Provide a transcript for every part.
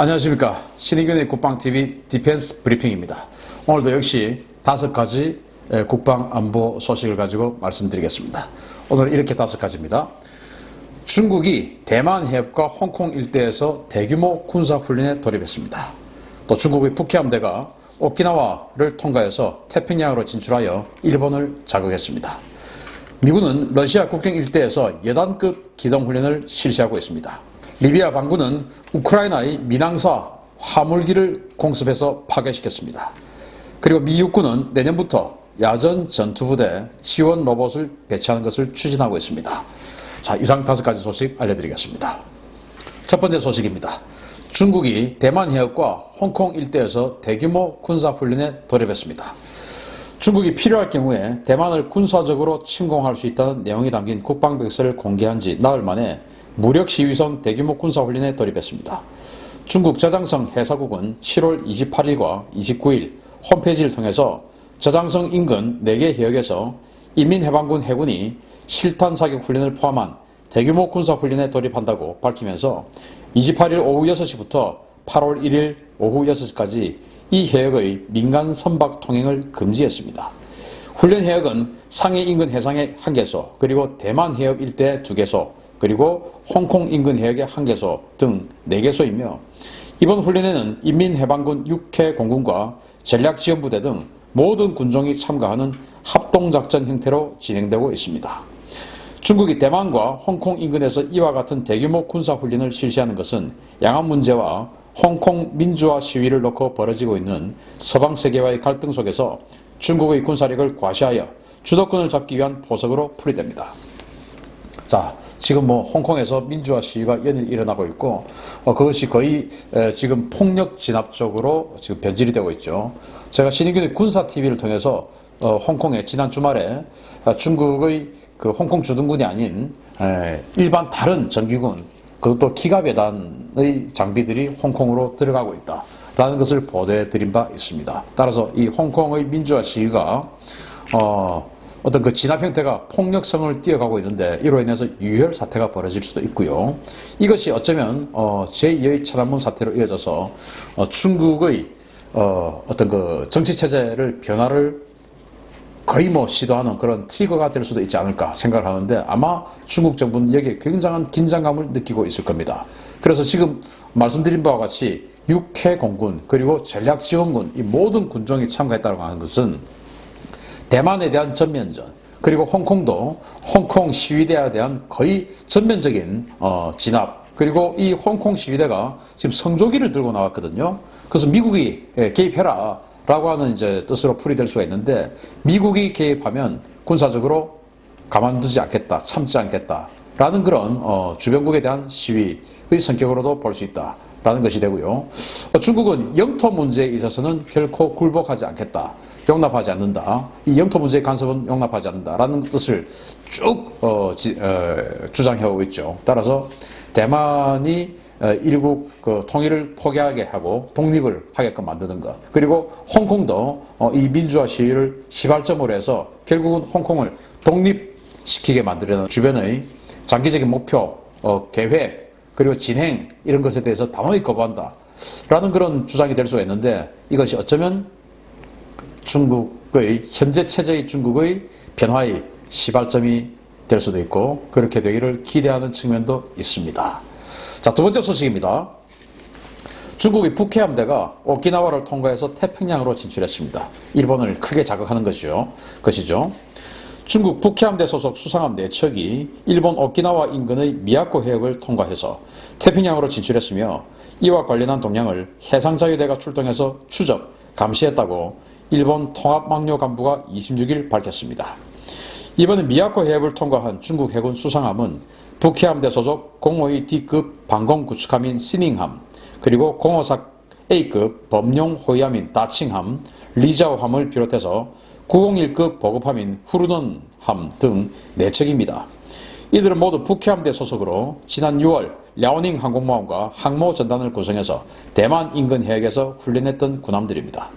안녕하십니까. 신인균의 국방TV 디펜스 브리핑입니다. 오늘도 역시 5가지 국방안보 소식을 가지고 말씀드리겠습니다. 오늘은 이렇게 5가지입니다. 중국이 대만 해협과 홍콩 일대에서 대규모 군사훈련에 돌입했습니다. 또 중국의 북해함대가 오키나와를 통과해서 태평양으로 진출하여 일본을 자극했습니다. 미군은 러시아 국경 일대에서 여단급 기동훈련을 실시하고 있습니다. 리비아 반군은 우크라이나의 민항사 화물기를 공습해서 파괴시켰습니다. 그리고 미 육군은 내년부터 야전 전투부대 지원 로봇을 배치하는 것을 추진하고 있습니다. 자, 이상 5가지 소식 알려드리겠습니다. 첫 번째 소식입니다. 중국이 대만 해협과 홍콩 일대에서 대규모 군사훈련에 돌입했습니다. 중국이 필요할 경우에 대만을 군사적으로 침공할 수 있다는 내용이 담긴 국방백서를 공개한 지 나흘 만에 무력 시위성 대규모 군사훈련에 돌입했습니다. 중국 저장성 해사국은 7월 28일과 29일 홈페이지를 통해서 저장성 인근 4개 해역에서 인민해방군 해군이 실탄 사격 훈련을 포함한 대규모 군사훈련에 돌입한다고 밝히면서 28일 오후 6시부터 8월 1일 오후 6시까지 이 해역의 민간 선박 통행을 금지했습니다. 훈련 해역은 상해 인근 해상에 1개소, 그리고 대만 해협 일대 2개소, 그리고 홍콩 인근 해역의 1개소 등 4개소이며 이번 훈련에는 인민해방군 6회 공군과 전략지원부대 등 모든 군종이 참가하는 합동작전 형태로 진행되고 있습니다. 중국이 대만과 홍콩 인근에서 이와 같은 대규모 군사훈련을 실시하는 것은 양안 문제와 홍콩 민주화 시위를 놓고 벌어지고 있는 서방 세계와의 갈등 속에서 중국의 군사력을 과시하여 주도권을 잡기 위한 포석으로 풀이됩니다. 자, 지금 홍콩에서 민주화 시위가 연일 일어나고 있고 그것이 거의 지금 폭력 진압 쪽으로 지금 변질이 되고 있죠. 제가 신인균의 군사TV를 통해서 홍콩에 지난 주말에 중국의 그 홍콩 주둔군이 아닌 일반 다른 정규군, 그것도 기갑예단의 장비들이 홍콩으로 들어가고 있다라는 것을 보도해 드린 바 있습니다. 따라서 이 홍콩의 민주화 시위가 어떤 그 진압 형태가 폭력성을 띄어가고 있는데 이로 인해서 유혈 사태가 벌어질 수도 있고요. 이것이 어쩌면 제2의 천안문 사태로 이어져서 중국의 어떤 그 정치 체제를 변화를 거의 시도하는 그런 트리거가 될 수도 있지 않을까 생각을 하는데 아마 중국 정부는 여기에 굉장한 긴장감을 느끼고 있을 겁니다. 그래서 지금 말씀드린 바와 같이 6회 공군 그리고 전략지원군 이 모든 군종이 참가했다고 하는 것은 대만에 대한 전면전, 그리고 홍콩도 홍콩 시위대에 대한 거의 전면적인 진압, 그리고 이 홍콩 시위대가 지금 성조기를 들고 나왔거든요. 그래서 미국이 개입해라 라고 하는 이제 뜻으로 풀이될 수가 있는데 미국이 개입하면 군사적으로 가만두지 않겠다, 참지 않겠다 라는 그런 주변국에 대한 시위의 성격으로도 볼 수 있다 라는 것이 되고요. 중국은 영토 문제에 있어서는 결코 굴복하지 않겠다, 용납하지 않는다, 이 영토 문제의 간섭은 용납하지 않는다라는 뜻을 쭉 주장해오고 있죠. 따라서 대만이 일국 그 통일을 포기하게 하고 독립을 하게끔 만드는 것, 그리고 홍콩도 이 민주화 시위를 시발점으로 해서 결국은 홍콩을 독립시키게 만들려는 주변의 장기적인 목표, 계획, 그리고 진행 이런 것에 대해서 단호히 거부한다 라는 그런 주장이 될 수가 있는데 이것이 어쩌면 중국의 현재 체제의 중국의 변화의 시발점이 될 수도 있고 그렇게 되기를 기대하는 측면도 있습니다. 자, 두 번째 소식입니다. 중국의 북해함대가 오키나와를 통과해서 태평양으로 진출했습니다. 일본을 크게 자극하는 것이죠. 중국 북해함대 소속 수상함 4척이 일본 오키나와 인근의 미야코 해역을 통과해서 태평양으로 진출했으며 이와 관련한 동향을 해상자유대가 출동해서 추적, 감시했다고 일본 통합망료 간부가 26일 밝혔습니다. 이번에 미야코 해협을 통과한 중국 해군 수상함은 북해함대 소속 052D급 방공구축함인 시닝함, 그리고 054 A급 범용 호위함인 다칭함, 리자오함을 비롯해서 901급 보급함인 후르넌함 등 4척입니다. 이들은 모두 북해함대 소속으로 지난 6월 랴오닝 항공모함과 항모 전단을 구성해서 대만 인근 해역에서 훈련했던 군함들입니다.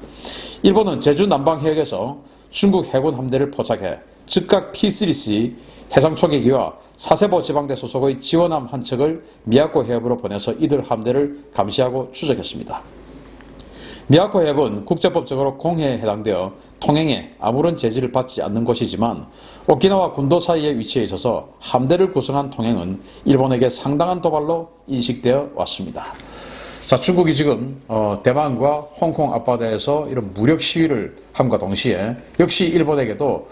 일본은 제주 남방 해역에서 중국 해군 함대를 포착해 즉각 P3C 해상 초계기와 사세보 지방대 소속의 지원함 한 척을 미야코 해협으로 보내서 이들 함대를 감시하고 추적했습니다. 미야코 해협은 국제법적으로 공해에 해당되어 통행에 아무런 제지를 받지 않는 곳이지만 오키나와 군도 사이에 위치해 있어서 함대를 구성한 통행은 일본에게 상당한 도발로 인식되어 왔습니다. 자, 중국이 지금 대만과 홍콩 앞바다에서 이런 무력 시위를 함과 동시에 역시 일본에게도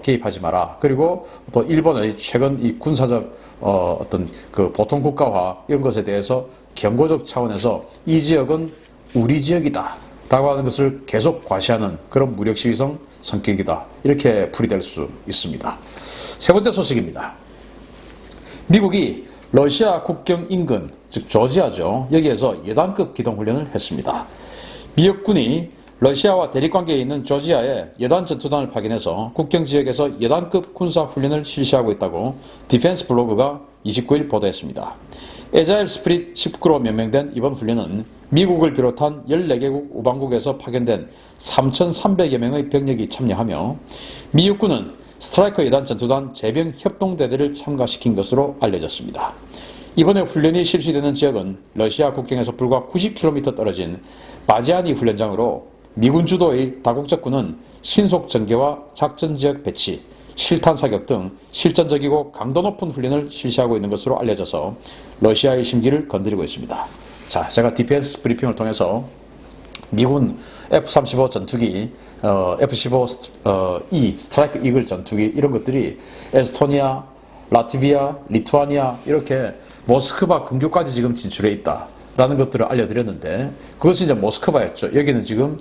개입하지 마라. 그리고 또 일본의 최근 이 군사적 어떤 그 보통 국가화 이런 것에 대해서 경고적 차원에서 이 지역은 우리 지역이다 라고 하는 것을 계속 과시하는 그런 무력 시위성 성격이다. 이렇게 풀이될 수 있습니다. 세 번째 소식입니다. 미국이 러시아 국경 인근, 즉 조지아죠. 여기에서 여단급 기동훈련을 했습니다. 미역군이 러시아와 대립관계에 있는 조지아에 여단 전투단을 파견해서 국경 지역에서 여단급 군사훈련을 실시하고 있다고 디펜스 블로그가 29일 보도했습니다. 에자일 스프릿 19로 명명된 이번 훈련은 미국을 비롯한 14개국 우방국에서 파견된 3,300여 명의 병력이 참여하며 미 육군은 스트라이커 여단 전투단 제병 협동대대를 참가시킨 것으로 알려졌습니다. 이번에 훈련이 실시되는 지역은 러시아 국경에서 불과 90km 떨어진 바지아니 훈련장으로 미군 주도의 다국적군은 신속 전개와 작전 지역 배치, 실탄 사격 등 실전적이고 강도 높은 훈련을 실시하고 있는 것으로 알려져서 러시아의 심기를 건드리고 있습니다. 자, 제가 디펜스 브리핑을 통해서 미군 F-35 전투기, F-15E 스트라이크 이글 전투기 이런 것들이 에스토니아, 라트비아, 리투아니아 이렇게 모스크바 근교까지 지금 진출해 있다라는 것들을 알려드렸는데 그것이 이제 모스크바였죠. 여기는 지금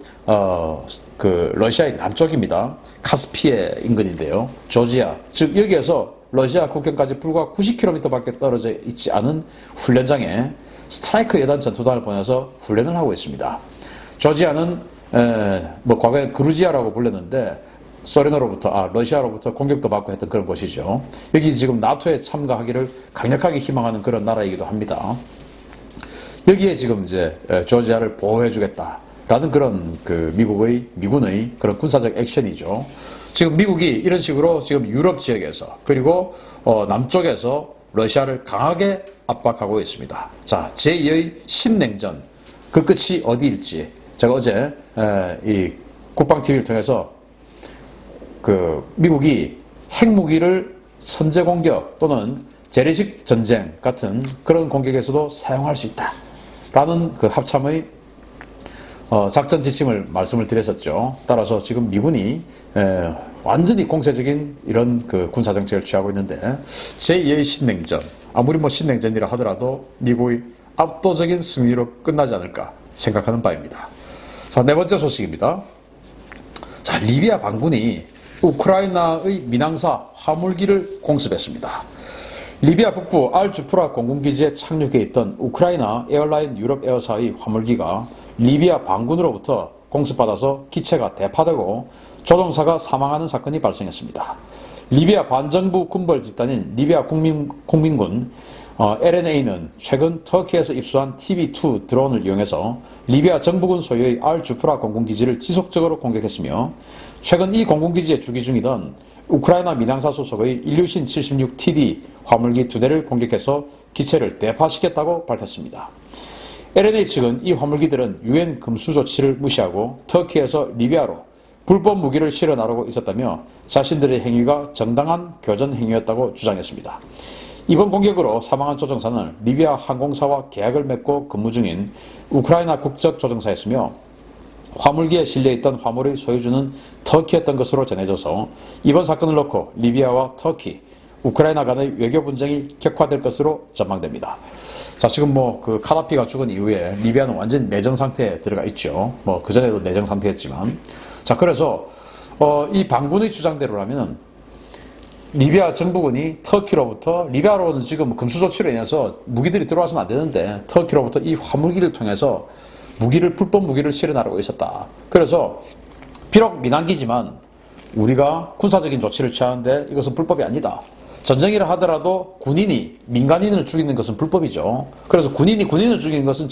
그 러시아의 남쪽입니다. 카스피해 인근인데요. 조지아, 즉 여기에서 러시아 국경까지 불과 90km밖에 떨어져 있지 않은 훈련장에 스트라이커 여단 전투단을 보내서 훈련을 하고 있습니다. 조지아는 뭐 과거에 그루지아라고 불렸는데 러시아로부터 공격도 받고 했던 그런 곳이죠. 여기 지금 나토에 참가하기를 강력하게 희망하는 그런 나라이기도 합니다. 여기에 지금 이제 조지아를 보호해주겠다라는 그런 그 미군의 그런 군사적 액션이죠. 지금 미국이 이런 식으로 지금 유럽 지역에서 그리고 남쪽에서 러시아를 강하게 압박하고 있습니다. 자, 제2의 신냉전 그 끝이 어디일지 제가 어제 이 국방TV를 통해서 그 미국이 핵무기를 선제 공격 또는 재래식 전쟁 같은 그런 공격에서도 사용할 수 있다라는 그 합참의 작전 지침을 말씀을 드렸었죠. 따라서 지금 미군이 완전히 공세적인 이런 그 군사 정책을 취하고 있는데 제2의 신냉전, 아무리 뭐 신냉전이라 하더라도 미국의 압도적인 승리로 끝나지 않을까 생각하는 바입니다. 자, 네 번째 소식입니다. 자, 리비아 반군이 우크라이나의 민항사 화물기를 공습했습니다. 리비아 북부 알주프라 공군기지에 착륙해 있던 우크라이나 에어라인 유럽 에어사의 화물기가 리비아 반군으로부터 공습받아서 기체가 대파되고 조종사가 사망하는 사건이 발생했습니다. 리비아 반정부 군벌 집단인 리비아 국민군 LNA는 최근 터키에서 입수한 TB2 드론을 이용해서 리비아 정부군 소유의 알주프라 공군기지를 지속적으로 공격했으며 최근 이 공군기지에 주기 중이던 우크라이나 민항사 소속의 일류신 76TD 화물기 2대를 공격해서 기체를 대파시켰다고 밝혔습니다. LNA 측은 이 화물기들은 UN 금수 조치를 무시하고 터키에서 리비아로 불법 무기를 실어 나르고 있었다며 자신들의 행위가 정당한 교전 행위였다고 주장했습니다. 이번 공격으로 사망한 조종사는 리비아 항공사와 계약을 맺고 근무 중인 우크라이나 국적 조종사였으며 화물기에 실려있던 화물의 소유주는 터키였던 것으로 전해져서 이번 사건을 놓고 리비아와 터키, 우크라이나 간의 외교 분쟁이 격화될 것으로 전망됩니다. 자, 지금 뭐 그 카다피가 죽은 이후에 리비아는 완전 내정 상태에 들어가 있죠. 뭐 그전에도 내정 상태였지만. 자, 그래서 이 반군의 주장대로라면 리비아 정부군이 터키로부터, 리비아로는 지금 금수 조치로 인해서 무기들이 들어와서는 안 되는데 터키로부터 이 화물기를 통해서 불법 무기를 실어 나르고 있었다. 그래서 비록 민항기지만 우리가 군사적인 조치를 취하는데 이것은 불법이 아니다. 전쟁이라 하더라도 군인이 민간인을 죽이는 것은 불법이죠. 그래서 군인이 군인을 죽이는 것은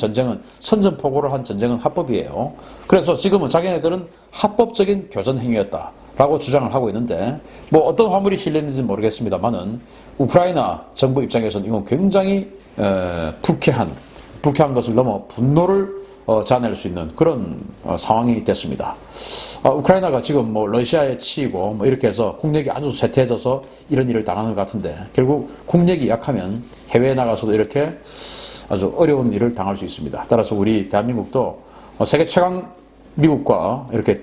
선전포고를 한 전쟁은 합법이에요. 그래서 지금은 자기네들은 합법적인 교전 행위였다 라고 주장을 하고 있는데, 뭐 어떤 화물이 실렸는지 모르겠습니다만은 우크라이나 정부 입장에서는 이건 굉장히 불쾌한 것을 넘어 분노를 자아낼 수 있는 그런 상황이 됐습니다. 우크라이나가 지금 뭐 러시아에 치이고 뭐 이렇게 해서 국력이 아주 쇠퇴해져서 이런 일을 당하는 것 같은데, 결국 국력이 약하면 해외에 나가서도 이렇게 아주 어려운 일을 당할 수 있습니다. 따라서 우리 대한민국도 세계 최강 미국과 이렇게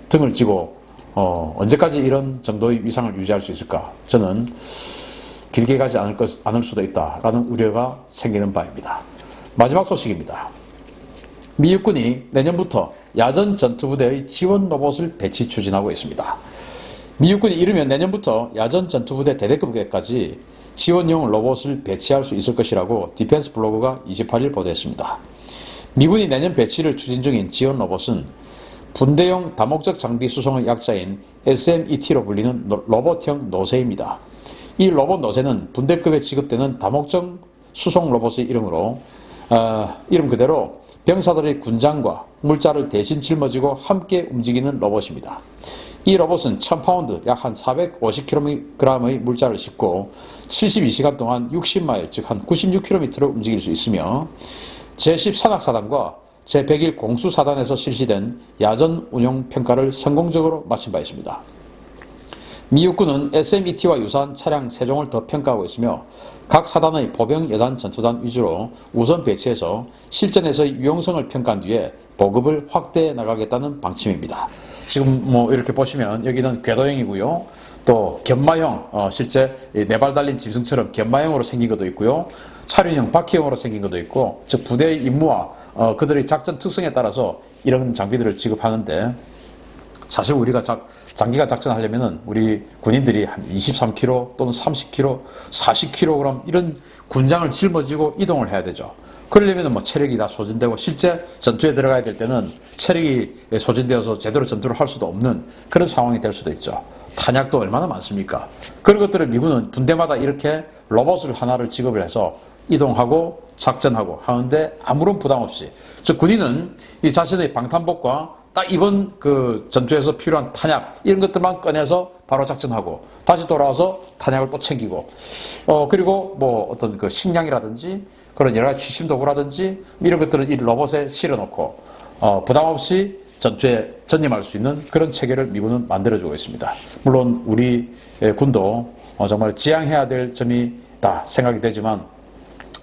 등을 쥐고 언제까지 이런 정도의 위상을 유지할 수 있을까? 저는 길게 가지 않을 수도 있다라는 우려가 생기는 바입니다. 마지막 소식입니다. 미 육군이 내년부터 야전 전투부대의 지원 로봇을 배치 추진하고 있습니다. 미 육군이 이르면 내년부터 야전 전투부대 대대급까지 지원용 로봇을 배치할 수 있을 것이라고 디펜스 블로그가 28일 보도했습니다. 미군이 내년 배치를 추진 중인 지원 로봇은 분대용 다목적 장비 수송의 약자인 SMET로 불리는 로봇형 노새입니다. 이 로봇 노새는 분대급에 지급되는 다목적 수송 로봇의 이름으로 이름 그대로 병사들의 군장과 물자를 대신 짊어지고 함께 움직이는 로봇입니다. 이 로봇은 1000파운드 약 한 450kg의 물자를 싣고 72시간 동안 60마일 즉 한 96km를 움직일 수 있으며 제10산악사단과 제101 공수사단에서 실시된 야전 운용 평가를 성공적으로 마친 바 있습니다. 미 육군은 SMET와 유사한 차량 3종을 더 평가하고 있으며 각 사단의 보병 여단 전투단 위주로 우선 배치해서 실전에서의 유용성을 평가한 뒤에 보급을 확대해 나가겠다는 방침입니다. 지금 뭐 이렇게 보시면 여기는 궤도형이고요. 또 견마형, 실제 4발 달린 짐승처럼 견마형으로 생긴 것도 있고요. 차륜형, 바퀴형으로 생긴 것도 있고, 즉 부대의 임무와 그들의 작전 특성에 따라서 이런 장비들을 지급하는데, 사실 우리가 장기간 작전하려면은 우리 군인들이 한 23kg 또는 30kg, 40kg 이런 군장을 짊어지고 이동을 해야 되죠. 그러려면 뭐 체력이 다 소진되고 실제 전투에 들어가야 될 때는 체력이 소진되어서 제대로 전투를 할 수도 없는 그런 상황이 될 수도 있죠. 탄약도 얼마나 많습니까? 그런 것들을 미군은 분대마다 이렇게 로봇을 하나를 지급을 해서 이동하고 작전하고 하는데 아무런 부담 없이, 즉 군인은 이 자신의 방탄복과 딱 이번 그 전투에서 필요한 탄약 이런 것들만 꺼내서 바로 작전하고 다시 돌아와서 탄약을 또 챙기고 그리고 뭐 어떤 그 식량이라든지 그런 여러 가지 취침 도구라든지 이런 것들을 이 로봇에 실어놓고 부담 없이 전투에 전념할 수 있는 그런 체계를 미군은 만들어주고 있습니다. 물론 우리 군도 정말 지향해야 될 점이다 생각이 되지만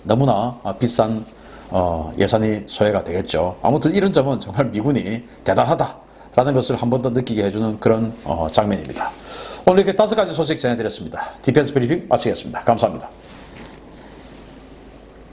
너무나 비싼 예산이 소요가 되겠죠. 아무튼 이런 점은 정말 미군이 대단하다라는 것을 한 번 더 느끼게 해주는 그런 장면입니다. 오늘 이렇게 5가지 소식 전해드렸습니다. 디펜스 브리핑 마치겠습니다. 감사합니다.